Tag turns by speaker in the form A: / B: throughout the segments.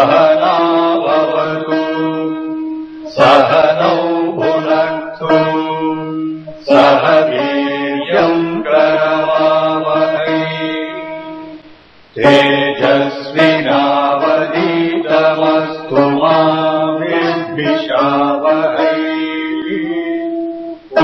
A: सहनावतु सहनौ भुनक्तु सह वीर्यम् करवावहै तेजस्विनावधीतमस्तु मा विद्विषावहै। ॐ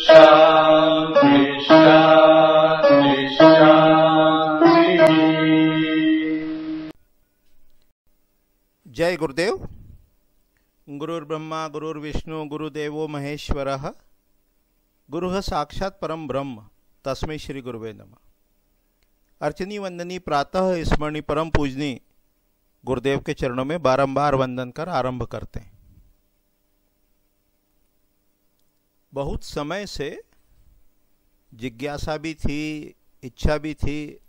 A: शान्ति शान्ति शान्ति।
B: जय गुरुदेव। गुरुर्ब्रह्मा गुरुर्विष्णु गुरुदेवो महेश्वरः गुरुः साक्षात् परम ब्रह्म तस्मै श्री गुरुवे नमः। अर्चनी वंदनी प्रातः स्मरणी परम पूजनी गुरुदेव के चरणों में बारंबार वंदन कर आरंभ करते हैं। बहुत समय से जिज्ञासा भी थी, इच्छा भी थी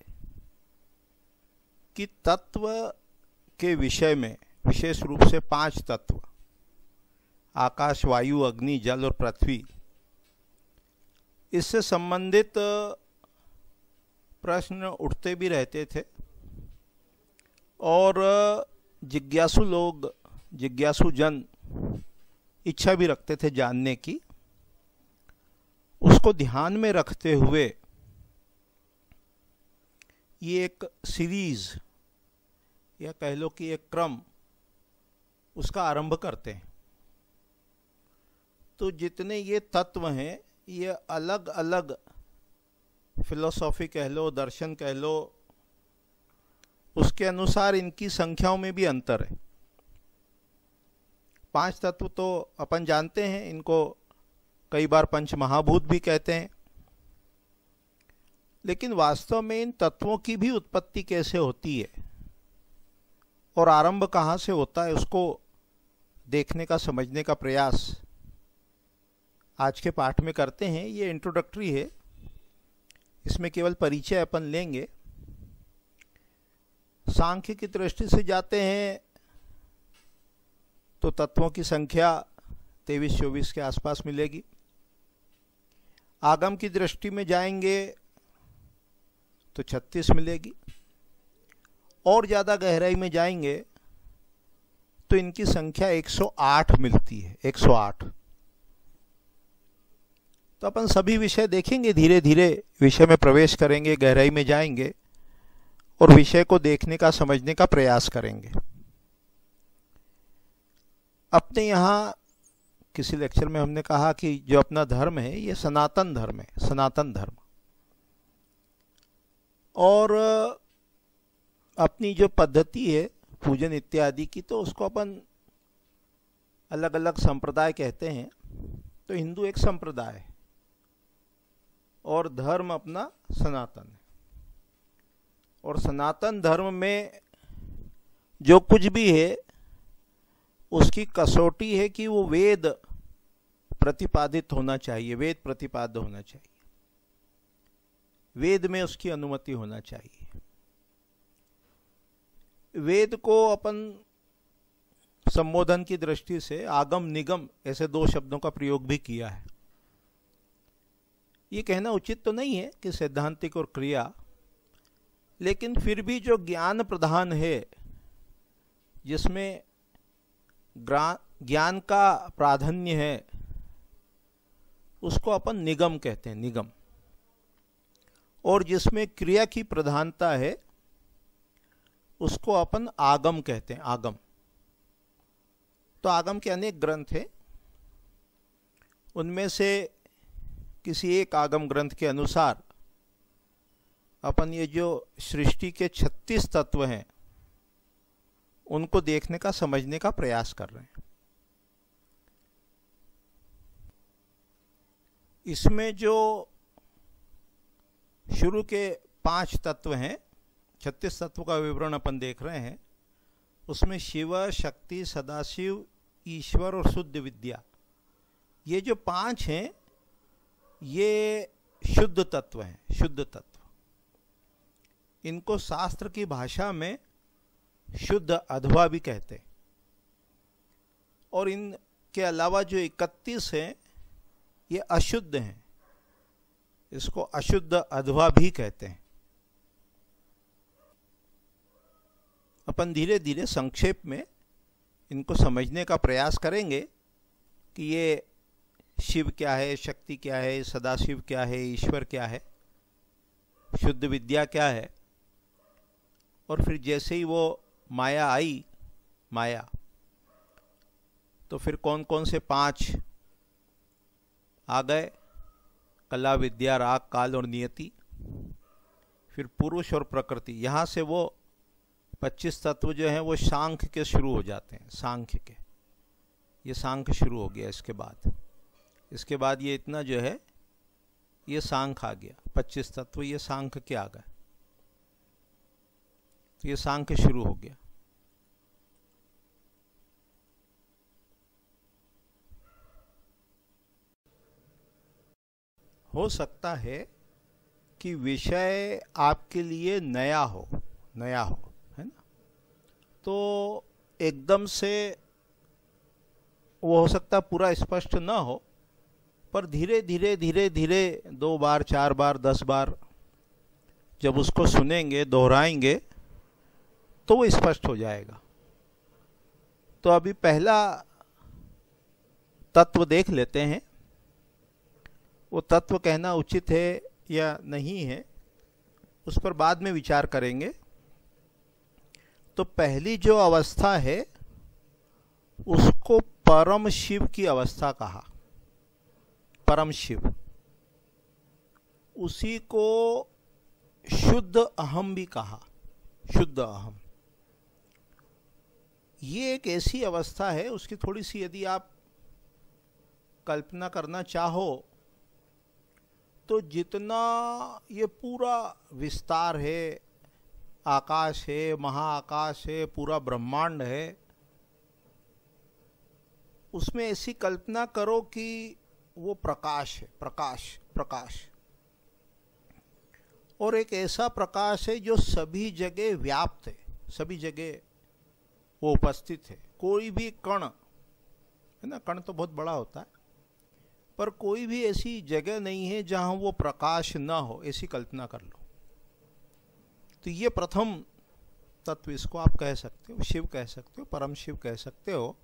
B: कि तत्व के विषय में, विशेष रूप से 5 तत्व आकाश, वायु, अग्नि, जल और पृथ्वी, इससे संबंधित प्रश्न उठते भी रहते थे और जिज्ञासु लोग, जिज्ञासु जन इच्छा भी रखते थे जानने की। उसको ध्यान में रखते हुए ये एक सीरीज या कह लो कि एक क्रम उसका आरंभ करते हैं। तो जितने ये तत्व हैं, ये अलग अलग फिलॉसफी कह लो, दर्शन कह लो, उसके अनुसार इनकी संख्याओं में भी अंतर है। 5 तत्व तो अपन जानते हैं, इनको कई बार पंच महाभूत भी कहते हैं। लेकिन वास्तव में इन तत्वों की भी उत्पत्ति कैसे होती है और आरंभ कहाँ से होता है, उसको देखने का, समझने का प्रयास आज के पाठ में करते हैं। ये इंट्रोडक्टरी है, इसमें केवल परिचय अपन लेंगे। सांख्य की दृष्टि से जाते हैं तो तत्वों की संख्या 23-24 के आसपास मिलेगी। आगम की दृष्टि में जाएंगे तो 36 मिलेगी। और ज़्यादा गहराई में जाएंगे तो इनकी संख्या 108 मिलती है। 108। तो अपन सभी विषय देखेंगे, धीरे धीरे विषय में प्रवेश करेंगे, गहराई में जाएंगे और विषय को देखने का, समझने का प्रयास करेंगे। अपने यहाँ किसी लेक्चर में हमने कहा कि जो अपना धर्म है ये सनातन धर्म है, सनातन धर्म। और अपनी जो पद्धति है पूजन इत्यादि की, तो उसको अपन अलग अलग संप्रदाय कहते हैं। तो हिंदू एक संप्रदाय है और धर्म अपना सनातन है। और सनातन धर्म में जो कुछ भी है उसकी कसौटी है कि वो वेद प्रतिपादित होना चाहिए, वेद प्रतिपाद्य होना चाहिए, वेद में उसकी अनुमति होना चाहिए। वेद को अपन संबोधन की दृष्टि से आगम, निगम ऐसे 2 शब्दों का प्रयोग भी किया है। ये कहना उचित तो नहीं है कि सैद्धांतिक और क्रिया, लेकिन फिर भी जो ज्ञान प्रधान है, जिसमें ज्ञान का प्राधान्य है, उसको अपन निगम कहते हैं, निगम। और जिसमें क्रिया की प्रधानता है उसको अपन आगम कहते हैं, आगम। तो आगम के अनेक ग्रंथ हैं। उनमें से किसी एक आगम ग्रंथ के अनुसार अपन ये जो सृष्टि के 36 तत्व हैं उनको देखने का, समझने का प्रयास कर रहे हैं। इसमें जो शुरू के 5 तत्व हैं, 36 तत्व का विवरण अपन देख रहे हैं, उसमें शिव, शक्ति, सदाशिव, ईश्वर और शुद्ध विद्या, ये जो 5 हैं ये शुद्ध तत्व हैं, शुद्ध तत्व। इनको शास्त्र की भाषा में शुद्ध अध्वा भी कहते हैं। और इनके अलावा जो 31 हैं ये अशुद्ध हैं, इसको अशुद्ध अध्वा भी कहते हैं। अपन धीरे धीरे संक्षेप में इनको समझने का प्रयास करेंगे कि ये शिव क्या है, शक्ति क्या है, सदाशिव क्या है, ईश्वर क्या है, शुद्ध विद्या क्या है। और फिर जैसे ही वो माया आई, माया, तो फिर कौन कौन से 5 आ गए, कला, विद्या, राग, काल और नियति, फिर पुरुष और प्रकृति। यहाँ से वो 25 तत्व जो हैं वो सांख्य के शुरू हो जाते हैं, सांख्य के। ये सांख्य शुरू हो गया। इसके बाद ये इतना जो है ये सांख्य आ गया, 25 तत्व ये सांख्य के आ गए, तो ये सांख्य शुरू हो गया। हो सकता है कि विषय आपके लिए नया हो, है ना, तो एकदम से वो हो सकता है पूरा स्पष्ट ना हो, पर धीरे धीरे 2 बार, 4 बार, 10 बार जब उसको सुनेंगे, दोहराएंगे, तो वो स्पष्ट हो जाएगा। तो अभी पहला तत्व देख लेते हैं। वो तत्व कहना उचित है या नहीं है, उस पर बाद में विचार करेंगे। तो पहली जो अवस्था है उसको परम शिव की अवस्था कहा। परम शिव, उसी को शुद्ध अहम भी कहा। शुद्ध अहम ये एक ऐसी अवस्था है, उसकी थोड़ी सी यदि आप कल्पना करना चाहो तो जितना ये पूरा विस्तार है, आकाश है, महाआकाश है, पूरा ब्रह्मांड है, उसमें ऐसी कल्पना करो कि वो प्रकाश है, प्रकाश, और एक ऐसा प्रकाश है जो सभी जगह व्याप्त है, सभी जगह वो उपस्थित है। कोई भी कण है ना, कण तो बहुत बड़ा होता है, पर कोई भी ऐसी जगह नहीं है जहां वो प्रकाश ना हो, ऐसी कल्पना कर लो। तो ये प्रथम तत्व, इसको आप कह सकते हो, शिव कह सकते हो, परम शिव कह सकते हो।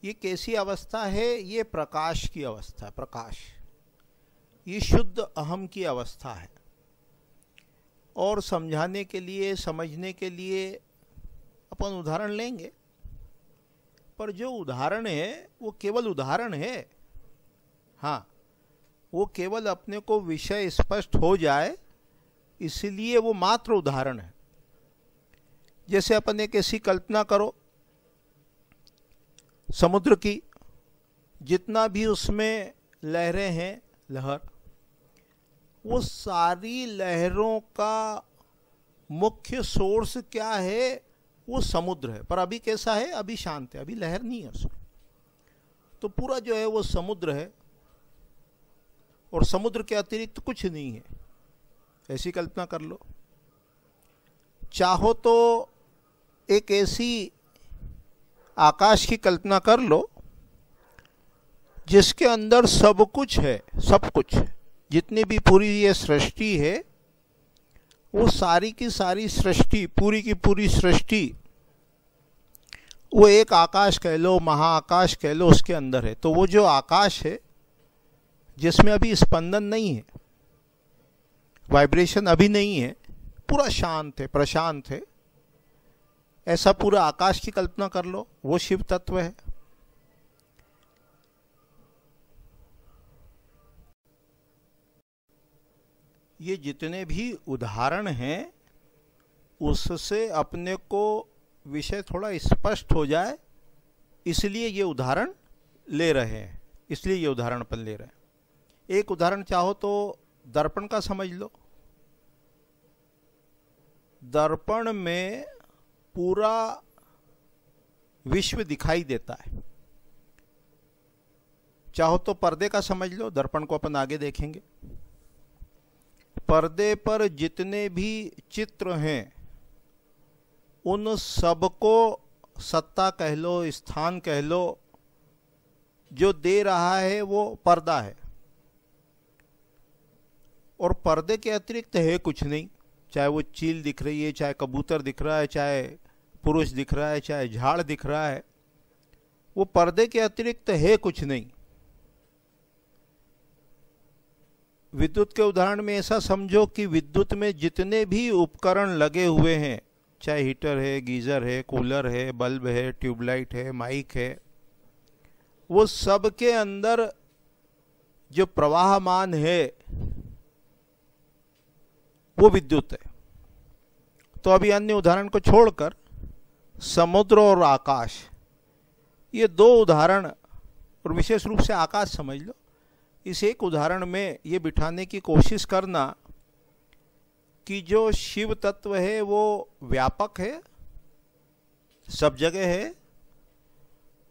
B: ये कैसी अवस्था है? ये प्रकाश की अवस्था है, प्रकाश। ये शुद्ध अहम की अवस्था है। और समझाने के लिए, समझने के लिए अपन उदाहरण लेंगे, पर जो उदाहरण है वो केवल उदाहरण है। हाँ, वो केवल अपने को विषय स्पष्ट हो जाए इसलिए वो मात्र उदाहरण है। जैसे अपन एक ऐसी कल्पना करो समुद्र की, जितना भी उसमें लहरें हैं, लहर, वो सारी लहरों का मुख्य सोर्स क्या है? वो समुद्र है। पर अभी कैसा है? अभी शांत है, अभी लहर नहीं है उसमें। तो पूरा जो है वो समुद्र है, और समुद्र के अतिरिक्त कुछ नहीं है। ऐसी कल्पना कर लो। चाहो तो एक ऐसी आकाश की कल्पना कर लो जिसके अंदर सब कुछ है, सब कुछ। जितनी भी पूरी ये सृष्टि है, वो सारी की सारी सृष्टि, पूरी की पूरी सृष्टि, वो एक आकाश कह लो, महाआकाश कह लो, उसके अंदर है। तो वो जो आकाश है जिसमें अभी स्पंदन नहीं है, वाइब्रेशन अभी नहीं है, पूरा शांत है, प्रशांत है, ऐसा पूरा आकाश की कल्पना कर लो, वो शिव तत्व है। ये जितने भी उदाहरण हैं उससे अपने को विषय थोड़ा स्पष्ट हो जाए, इसलिए ये उदाहरण ले रहे हैं, इसलिए ये उदाहरण अपन ले रहे हैं। एक उदाहरण चाहो तो दर्पण का समझ लो। दर्पण में पूरा विश्व दिखाई देता है। चाहो तो पर्दे का समझ लो, दर्पण को अपन आगे देखेंगे। पर्दे पर जितने भी चित्र हैं उन सबको सत्ता कह लो, स्थान कह लो, जो दे रहा है वो पर्दा है। और पर्दे के अतिरिक्त है कुछ नहीं, चाहे वो चील दिख रही है, चाहे कबूतर दिख रहा है, चाहे पुरुष दिख रहा है, चाहे झाड़ दिख रहा है, वो पर्दे के अतिरिक्त है कुछ नहीं। विद्युत के उदाहरण में ऐसा समझो कि विद्युत में जितने भी उपकरण लगे हुए हैं, चाहे हीटर है, गीजर है, कूलर है, बल्ब है, ट्यूबलाइट है, माइक है, वो सब के अंदर जो प्रवाहमान है वो विद्युत है। तो अभी अन्य उदाहरण को छोड़कर समुद्र और आकाश, ये दो उदाहरण, और विशेष रूप से आकाश समझ लो, इस एक उदाहरण में ये बिठाने की कोशिश करना कि जो शिव तत्व है वो व्यापक है, सब जगह है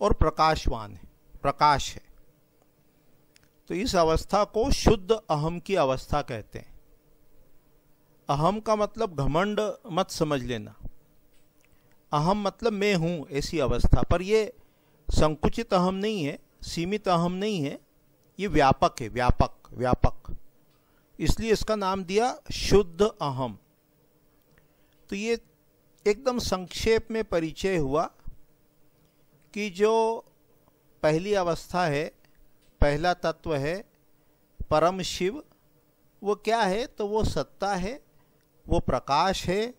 B: और प्रकाशवान है, प्रकाश है। तो इस अवस्था को शुद्ध अहम की अवस्था कहते हैं। अहम का मतलब घमंड मत समझ लेना, अहम मतलब मैं हूं, ऐसी अवस्था। पर ये संकुचित अहम नहीं है, सीमित अहम नहीं है, ये व्यापक है, व्यापक व्यापक, इसलिए इसका नाम दिया शुद्ध अहम। तो ये एकदम संक्षेप में परिचय हुआ कि जो पहली अवस्था है, पहला तत्व है परम शिव, वो क्या है? तो वो सत्ता है, वो प्रकाश है,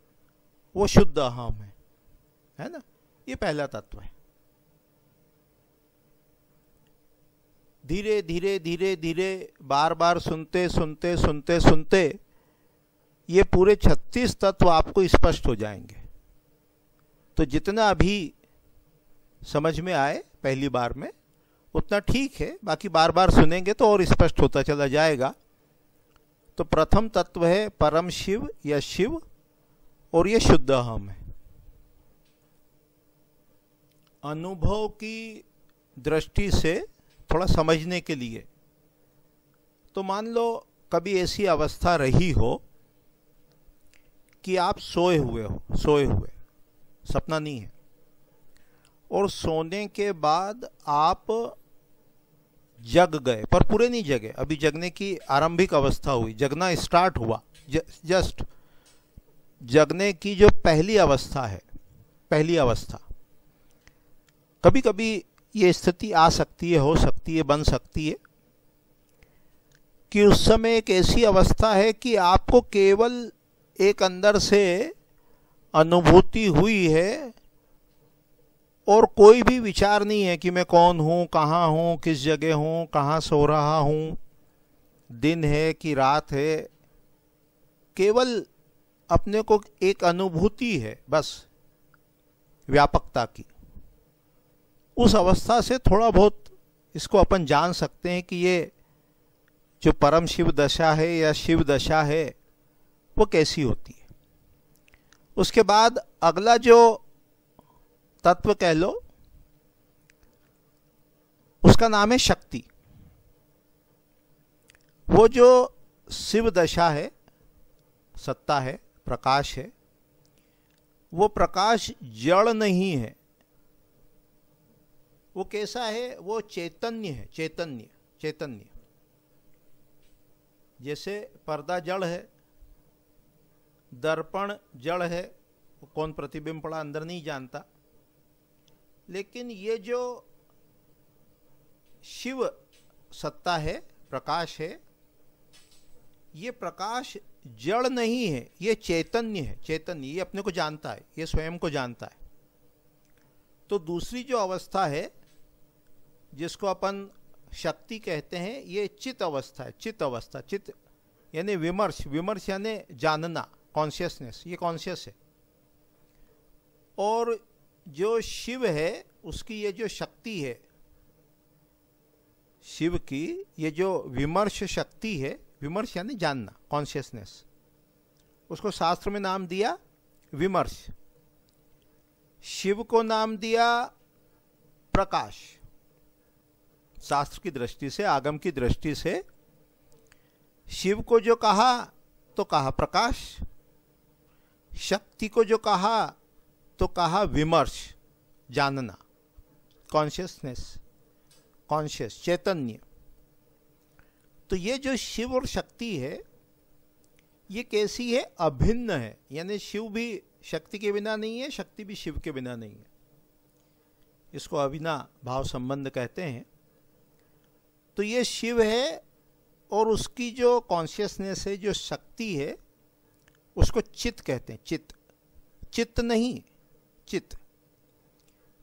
B: वो शुद्ध अहम है ना? ये पहला तत्व है। धीरे धीरे धीरे धीरे बार बार सुनते सुनते सुनते सुनते ये पूरे 36 तत्व आपको स्पष्ट हो जाएंगे। तो जितना अभी समझ में आए पहली बार में उतना ठीक है, बाकी बार बार सुनेंगे तो और स्पष्ट होता चला जाएगा। तो प्रथम तत्व है परम शिव या शिव, और ये शुद्ध अहम है। अनुभव की दृष्टि से थोड़ा समझने के लिए, तो मान लो कभी ऐसी अवस्था रही हो कि आप सोए हुए हो, सोए हुए, सपना नहीं है, और सोने के बाद आप जग गए, पर पूरे नहीं जगे, अभी जगने की आरंभिक अवस्था हुई, जगना स्टार्ट हुआ, जस्ट जगने की जो पहली अवस्था है, पहली अवस्था। कभी कभी ये स्थिति आ सकती है, हो सकती है, बन सकती है कि उस समय एक ऐसी अवस्था है कि आपको केवल एक अंदर से अनुभूति हुई है और कोई भी विचार नहीं है कि मैं कौन हूँ, कहाँ हूँ, किस जगह हूँ, कहाँ सो रहा हूँ, दिन है कि रात है। केवल अपने को एक अनुभूति है बस व्यापकता की। उस अवस्था से थोड़ा बहुत इसको अपन जान सकते हैं कि ये जो परम शिव दशा है या शिव दशा है वो कैसी होती है। उसके बाद अगला जो तत्व कह लो उसका नाम है शक्ति। वो जो शिव दशा है, सत्ता है, प्रकाश है, वो प्रकाश जड़ नहीं है। वो कैसा है? वो चैतन्य है, चैतन्य, चैतन्य। जैसे पर्दा जड़ है, दर्पण जड़ है, कौन प्रतिबिंब पड़ा अंदर नहीं जानता, लेकिन ये जो शिव सत्ता है, प्रकाश है, ये प्रकाश जड़ नहीं है, ये चैतन्य है, चैतन्य। ये अपने को जानता है, ये स्वयं को जानता है। तो दूसरी जो अवस्था है जिसको अपन शक्ति कहते हैं, ये चित अवस्था है, चित अवस्था। चित यानी विमर्श, विमर्श यानी जानना, कॉन्शियसनेस, ये कॉन्शियस है। और जो शिव है उसकी ये जो शक्ति है, शिव की ये जो विमर्श शक्ति है, विमर्श यानी जानना, कॉन्शियसनेस, उसको शास्त्र में नाम दिया विमर्श। शिव को नाम दिया प्रकाश। शास्त्र की दृष्टि से, आगम की दृष्टि से शिव को जो कहा तो कहा प्रकाश, शक्ति को जो कहा तो कहा विमर्श, जानना, कॉन्शियसनेस, कॉन्शियस, चैतन्य। तो ये जो शिव और शक्ति है ये कैसी है? अभिन्न है। यानी शिव भी शक्ति के बिना नहीं है, शक्ति भी शिव के बिना नहीं है। इसको अविना भाव संबंध कहते हैं। तो ये शिव है और उसकी जो कॉन्शियसनेस है, जो शक्ति है, उसको चित्त कहते हैं। चित्त, चित्त नहीं, चित्त।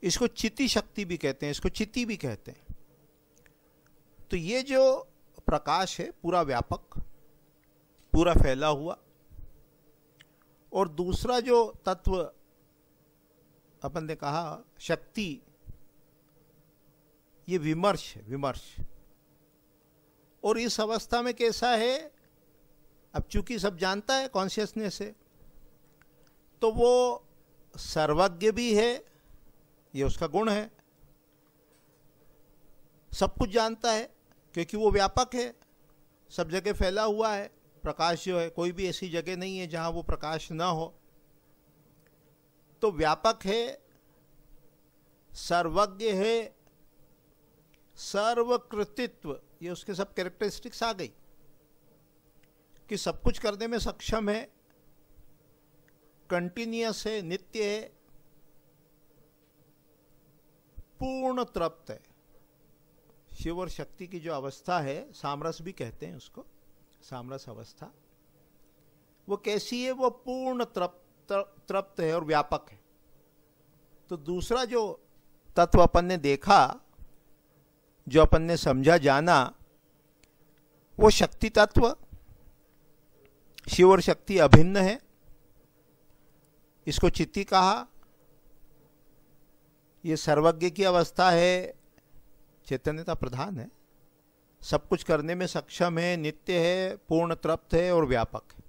B: इसको चिति शक्ति भी कहते हैं, इसको चिति भी कहते हैं। तो ये जो प्रकाश है पूरा व्यापक, पूरा फैला हुआ, और दूसरा जो तत्व अपन ने कहा शक्ति, ये विमर्श है, विमर्श। और इस अवस्था में कैसा है, अब चूंकि सब जानता है, कॉन्शियसनेस है, तो वो सर्वज्ञ भी है, ये उसका गुण है। सब कुछ जानता है क्योंकि वो व्यापक है, सब जगह फैला हुआ है। प्रकाश जो है, कोई भी ऐसी जगह नहीं है जहां वो प्रकाश ना हो। तो व्यापक है, सर्वज्ञ है, सर्वकृतित्व, ये उसके सब कैरेक्टरिस्टिक्स आ गई कि सब कुछ करने में सक्षम है, कंटिन्यूअस है, नित्य है, पूर्ण तृप्त है। शिव और शक्ति की जो अवस्था है, सामरस भी कहते हैं उसको, सामरस अवस्था, वो कैसी है, वो पूर्ण तृप्त है और व्यापक है। तो दूसरा जो तत्व अपन ने देखा, जो अपन ने समझा जाना, वो शक्ति तत्व। शिव और शक्ति अभिन्न है, इसको चित्ती कहा। ये सर्वज्ञ की अवस्था है, चैतन्यता प्रधान है, सब कुछ करने में सक्षम है, नित्य है, पूर्ण तृप्त है और व्यापक है।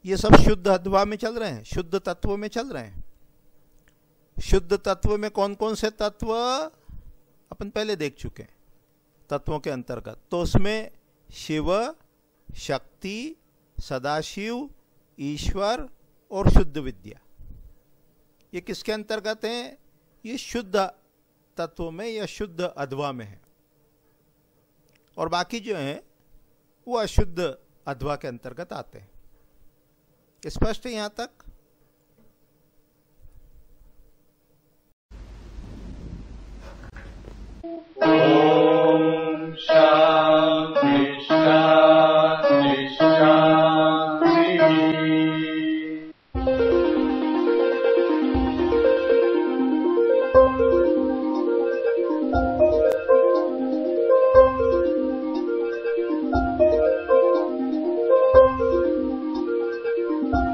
B: ये सब शुद्ध अध्वा में चल रहे हैं, शुद्ध तत्व में चल रहे हैं। शुद्ध तत्व में कौन कौन से तत्व अपन पहले देख चुके हैं तत्वों के अंतर्गत। तो उसमें शिव, शक्ति, सदाशिव, ईश्वर और शुद्ध विद्या, ये किसके अंतर्गत हैं? ये शुद्ध तत्व में या शुद्ध अध्वा में है, और बाकी जो हैं वो अशुद्ध अध्वा के अंतर्गत आते हैं। स्पष्ट है यहां तक?
A: ओम शांति।